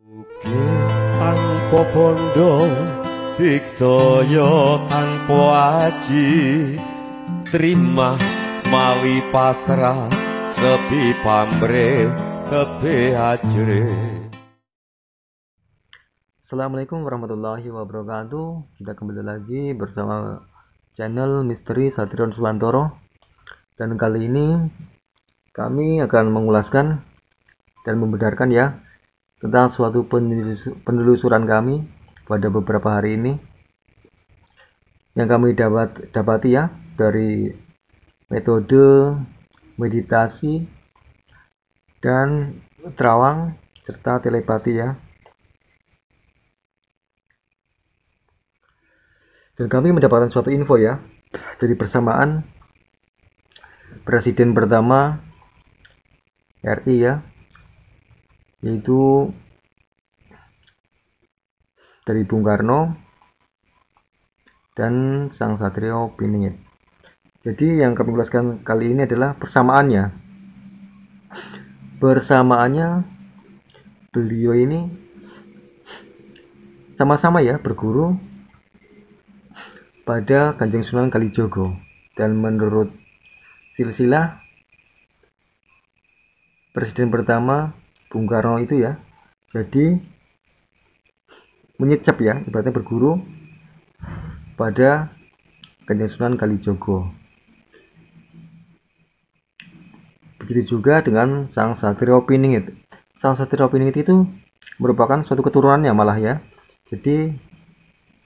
Bukit tanpa bondo, dikdaya tanpa aji, terima mawi pasrah, sepi pamrih tebe ajre. Assalamualaikum warahmatullahi wabarakatuh. Kita kembali lagi bersama channel Misteri Satrion Suwantoro. Dan kali ini kami akan mengulaskan dan membenarkan ya tentang suatu penelusuran kami pada beberapa hari ini yang kami dapati ya dari metode meditasi dan terawang serta telepati ya. Dan kami mendapatkan suatu info ya dari bersamaan Presiden pertama RI ya, yaitu dari Bung Karno dan Sang Satrio Piningit. Jadi yang kami jelaskan kali ini adalah Bersamaannya beliau ini sama-sama ya berguru pada Kanjeng Sunan Kalijogo, dan menurut silsilah Presiden pertama Bung Karno itu ya, jadi menyecap ya, ibaratnya berguru pada Kanjeng Sunan Kalijogo. Begitu juga dengan Sang Satrio Piningit. Sang Satrio Piningit itu merupakan suatu keturunannya malah ya, jadi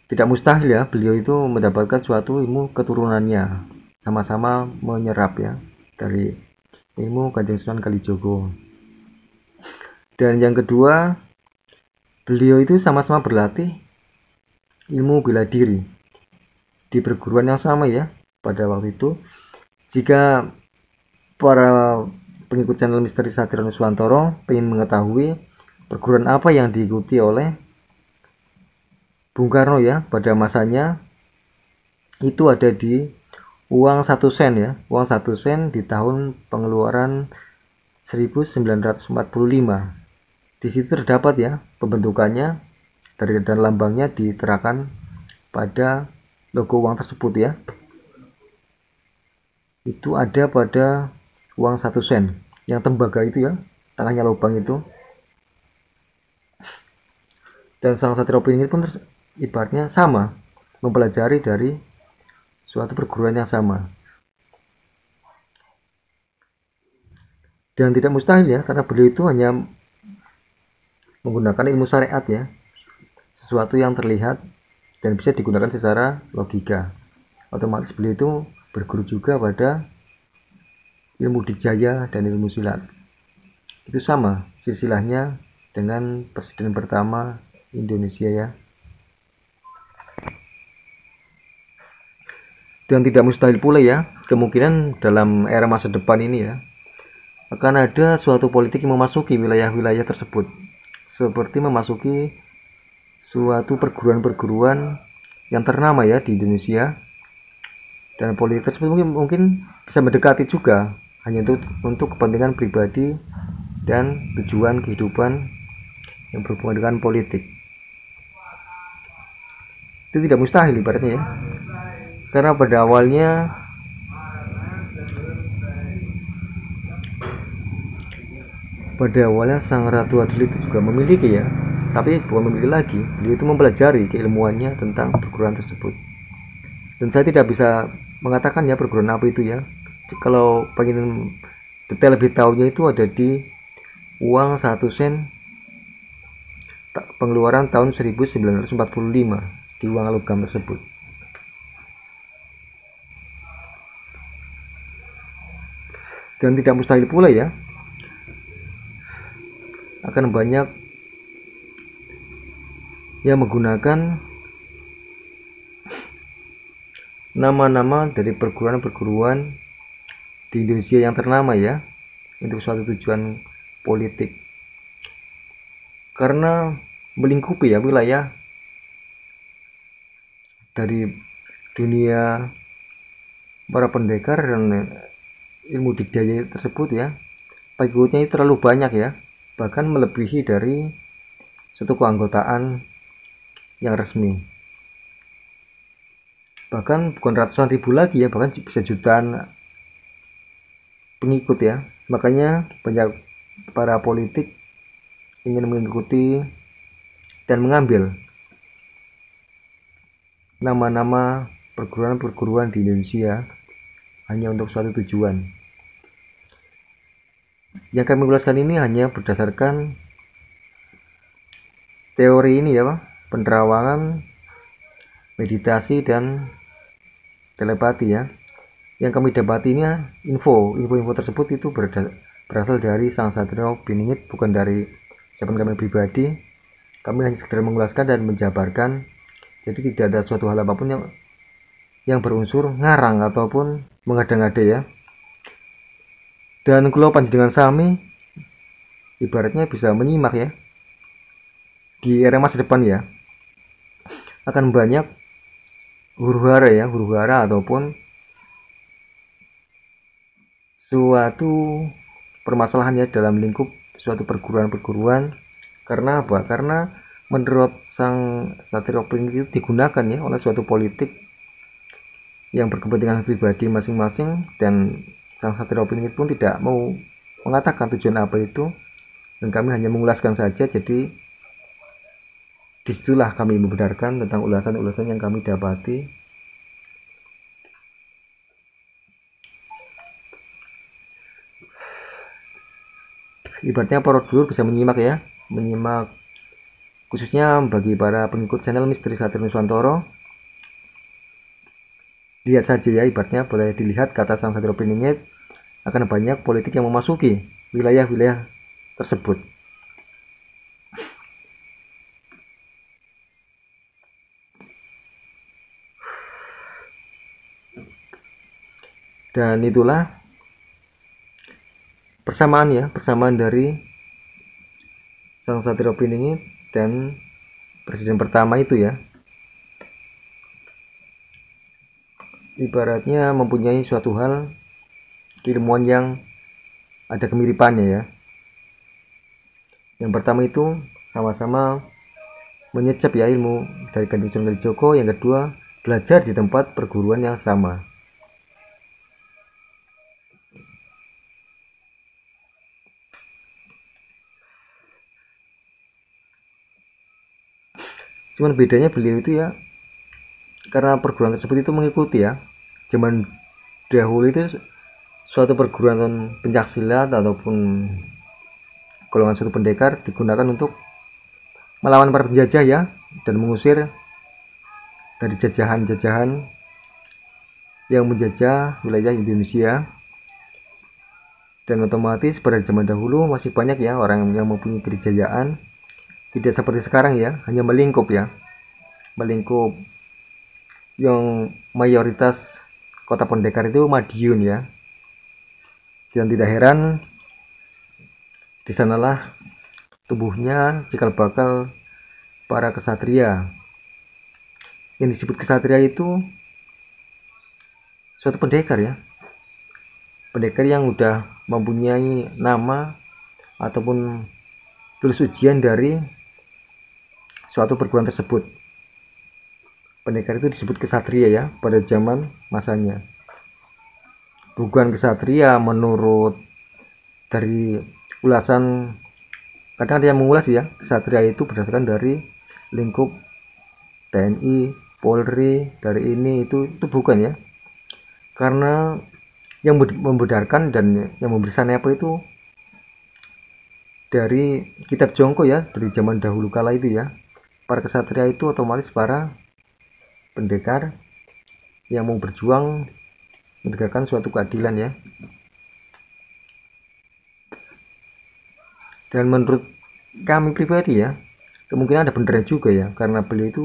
tidak mustahil ya beliau itu mendapatkan suatu ilmu keturunannya, sama-sama menyerap ya dari ilmu Kanjeng Sunan Kalijogo. Dan yang kedua, beliau itu sama-sama berlatih ilmu bela diri di perguruan yang sama ya pada waktu itu. Jika para pengikut channel Misteri Satrion Suwantoro ingin mengetahui perguruan apa yang diikuti oleh Bung Karno ya pada masanya, itu ada di uang 1 sen ya, uang 1 sen di tahun pengeluaran 1945. Di situ terdapat ya pembentukannya dan lambangnya diterakan pada logo uang tersebut ya. Itu ada pada uang 1 sen yang tembaga itu ya, tengahnya lubang itu. Dan Sang Satrio Piningit pun ibaratnya sama, mempelajari dari suatu perguruan yang sama. Dan tidak mustahil ya, karena beliau itu hanya menggunakan ilmu syariat ya, sesuatu yang terlihat dan bisa digunakan secara logika. Otomatis beliau itu berguru juga pada ilmu dijaya dan ilmu silat. Itu sama silsilahnya dengan Presiden pertama Indonesia ya. Dan tidak mustahil pula ya, kemungkinan dalam era masa depan ini ya akan ada suatu politik yang memasuki wilayah-wilayah tersebut, seperti memasuki suatu perguruan-perguruan yang ternama ya di Indonesia. Dan politik tersebut mungkin bisa mendekati juga hanya untuk kepentingan pribadi dan tujuan kehidupan yang berhubungan dengan politik. Itu tidak mustahil ibaratnya ya, karena pada awalnya Sang Ratu Adil itu juga memiliki ya, tapi bukan memiliki lagi, beliau itu mempelajari keilmuannya tentang perguruan tersebut. Dan saya tidak bisa mengatakan ya perguruan apa itu ya. Kalau pengen detail lebih tahunya itu ada di uang 1 sen pengeluaran tahun 1945 di uang logam tersebut. Dan tidak mustahil pula ya akan banyak yang menggunakan nama-nama dari perguruan-perguruan di Indonesia yang ternama ya untuk suatu tujuan politik, karena melingkupi ya wilayah dari dunia para pendekar dan ilmu dikdaya tersebut ya. Pengikutnya itu terlalu banyak ya, bahkan melebihi dari suatu keanggotaan yang resmi. Bahkan bukan ratusan ribu lagi ya, bahkan bisa jutaan pengikut ya. Makanya banyak para politik ingin mengikuti dan mengambil nama-nama perguruan-perguruan di Indonesia hanya untuk suatu tujuan. Yang kami ulaskan ini hanya berdasarkan teori ini ya, penerawangan, meditasi, dan telepati ya. Yang kami dapati ini info tersebut itu berasal dari Sang Satrio Piningit, bukan dari ucapan kami pribadi. Kami hanya sekedar mengulaskan dan menjabarkan. Jadi tidak ada suatu hal apapun yang berunsur ngarang ataupun mengada-ngada ya. Dan kalau panjenengan sami ibaratnya bisa menyimak ya, di era masa depan ya, akan banyak huru-hara ataupun suatu permasalahan ya dalam lingkup suatu perguruan-perguruan. Karena apa? Karena menurut Sang Satrio Piningit itu digunakan ya oleh suatu politik yang berkepentingan pribadi masing-masing, dan Sang Satrio Piningit pun tidak mau mengatakan tujuan apa itu, dan kami hanya mengulaskan saja. Jadi disitulah kami membenarkan tentang ulasan-ulasan yang kami dapati. Ibaratnya para dulur bisa menyimak ya, khususnya bagi para pengikut channel Misteri Satrio Nuswantoro. Lihat saja ya, ibaratnya boleh dilihat kata Sang Satrio Piningit, akan banyak politik yang memasuki wilayah-wilayah tersebut. Dan itulah persamaan dari Sang Satrio Piningit dan presiden pertama itu ya. Ibaratnya mempunyai suatu hal keilmuan yang ada kemiripannya ya. Yang pertama itu sama-sama menyecap ya ilmu dari Kanjeng Sunan Kalijaga. Yang kedua, belajar di tempat perguruan yang sama. Cuman bedanya beliau itu ya, karena perguruan tersebut itu mengikuti ya, zaman dahulu itu suatu perguruan pencaksilat ataupun golongan suatu pendekar digunakan untuk melawan para penjajah ya, dan mengusir dari jajahan-jajahan yang menjajah wilayah Indonesia. Dan otomatis pada zaman dahulu masih banyak ya orang yang mempunyai kejayaan, tidak seperti sekarang ya, hanya melingkup yang mayoritas kota pendekar itu Madiun ya. Dan tidak heran di sanalah tumbuhnya cikal bakal para kesatria. Yang disebut kesatria itu suatu pendekar ya, pendekar yang udah mempunyai nama ataupun tulis ujian dari suatu perguruan tersebut. Pendekar itu disebut kesatria ya pada zaman masanya. Bukan kesatria menurut dari ulasan, kadang ada yang mengulas ya, kesatria itu berdasarkan dari lingkup TNI, Polri, dari ini itu bukan ya. Karena yang membedarkan dan yang memberi sanepa itu dari kitab Jongko ya, dari zaman dahulu kala itu ya. Para kesatria itu otomatis para pendekar yang mau berjuang menegakkan suatu keadilan ya. Dan menurut kami pribadi ya, kemungkinan ada benernya juga ya, karena beliau itu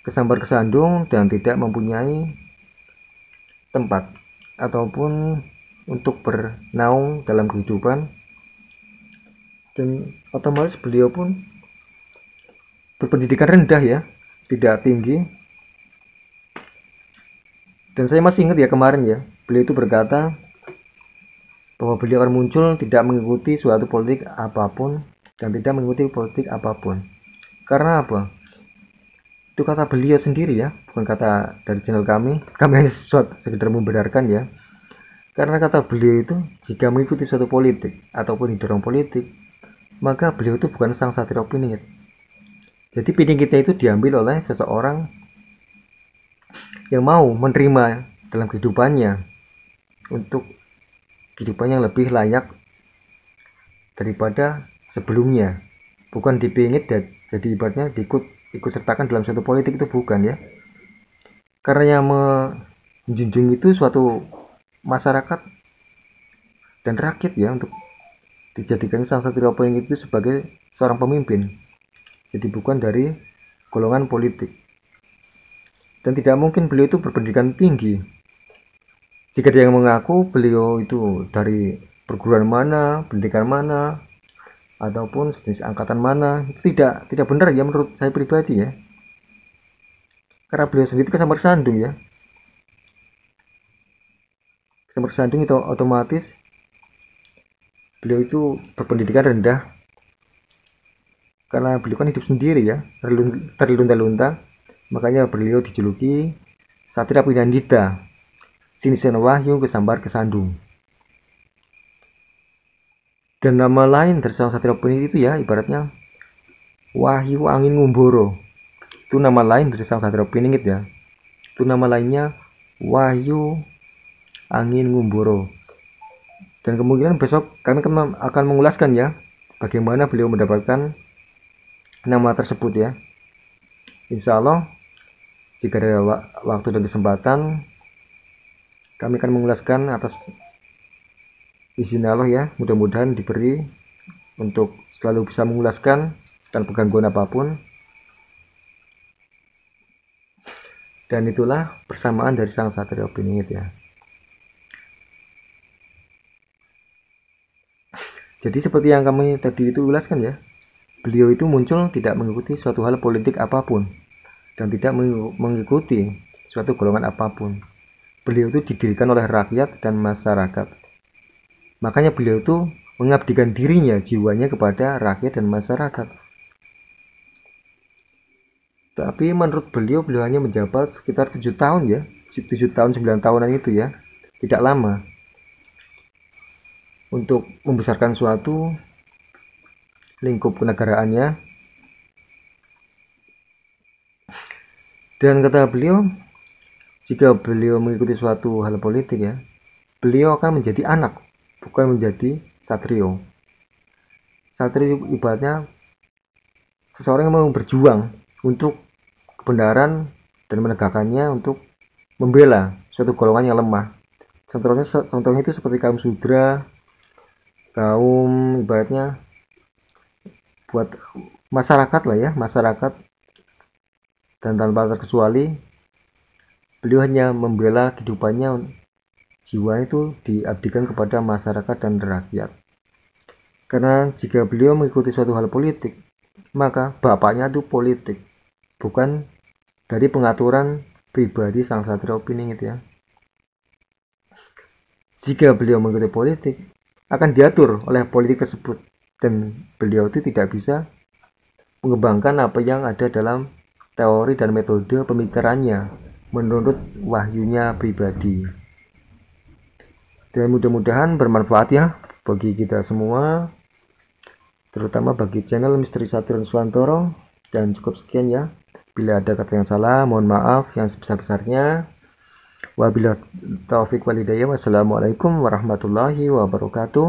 kesambar kesandung dan tidak mempunyai tempat ataupun untuk bernaung dalam kehidupan, dan otomatis beliau pun berpendidikan rendah ya, tidak tinggi. Dan saya masih ingat ya kemarin ya, beliau itu berkata bahwa beliau akan muncul tidak mengikuti suatu politik apapun dan tidak mengikuti politik apapun. Karena apa? Itu kata beliau sendiri ya, bukan kata dari channel kami. Kami hanya sekedar membenarkan ya. Karena kata beliau itu, jika mengikuti suatu politik ataupun didorong politik, maka beliau itu bukan sang satria opini. Jadi opini kita itu diambil oleh seseorang yang mau menerima dalam kehidupannya untuk kehidupan yang lebih layak daripada sebelumnya, bukan dipingit dan jadi ibaratnya ikut sertakan dalam suatu politik, itu bukan ya. Karena yang menjunjung itu suatu masyarakat dan rakyat ya, untuk dijadikan sang satria opini itu sebagai seorang pemimpin, jadi bukan dari golongan politik. Dan tidak mungkin beliau itu berpendidikan tinggi jika dia mengaku beliau itu dari perguruan mana, pendidikan mana, ataupun jenis angkatan mana. Itu tidak benar ya menurut saya pribadi ya, karena beliau sendiri kesambar sandung ya. Kesambar sandung itu otomatis beliau itu berpendidikan rendah, karena beliau kan hidup sendiri ya, terlunta-lunta. Makanya beliau dijuluki Satria Pinandita, Sinisen Wahyu Kesambar Kesandung. Dan nama lain dari sang satria opini itu ya, ibaratnya Wahyu Angin Ngumboro. Itu nama lain dari sang satria opini ya. Itu nama lainnya Wahyu Angin Ngumboro. Dan kemungkinan besok kami akan mengulaskan ya, bagaimana beliau mendapatkan nama tersebut ya. Insya Allah jika ada waktu dan kesempatan, kami akan mengulaskan atas izin Allah ya. Mudah-mudahan diberi untuk selalu bisa mengulaskan tanpa gangguan apapun. Dan itulah persamaan dari sang satria opini ya. Jadi seperti yang kami tadi itu ulaskan ya, beliau itu muncul tidak mengikuti suatu hal politik apapun dan tidak mengikuti suatu golongan apapun. Beliau itu didirikan oleh rakyat dan masyarakat. Makanya beliau itu mengabdikan dirinya, jiwanya kepada rakyat dan masyarakat. Tapi menurut beliau hanya menjabat sekitar 7 tahun ya, 7 tahun 9 tahunan itu ya, tidak lama untuk membesarkan suatu lingkup kenegaraannya. Dan kata beliau, jika beliau mengikuti suatu hal politik ya, beliau akan menjadi anak, bukan menjadi satrio. Satrio ibaratnya seseorang yang mau berjuang untuk kebenaran dan menegakkannya, untuk membela suatu golongan yang lemah. Contohnya itu seperti kaum sudra, kaum ibaratnya buat masyarakat lah ya, masyarakat. Dan tanpa terkecuali beliau hanya membela kehidupannya, jiwa itu diabdikan kepada masyarakat dan rakyat. Karena jika beliau mengikuti suatu hal politik, maka bapaknya itu politik, bukan dari pengaturan pribadi sang satria opini gitu ya. Jika beliau mengikuti politik, akan diatur oleh politik tersebut, dan beliau itu tidak bisa mengembangkan apa yang ada dalam teori dan metode pemikirannya menurut wahyunya pribadi. Dan mudah-mudahan bermanfaat ya bagi kita semua, terutama bagi channel Misteri Saturn Swantoro. Dan cukup sekian ya. Bila ada kata yang salah, mohon maaf yang sebesar-besarnya. Wabillahi taufiq wal hidayah. Wassalamualaikum warahmatullahi wabarakatuh.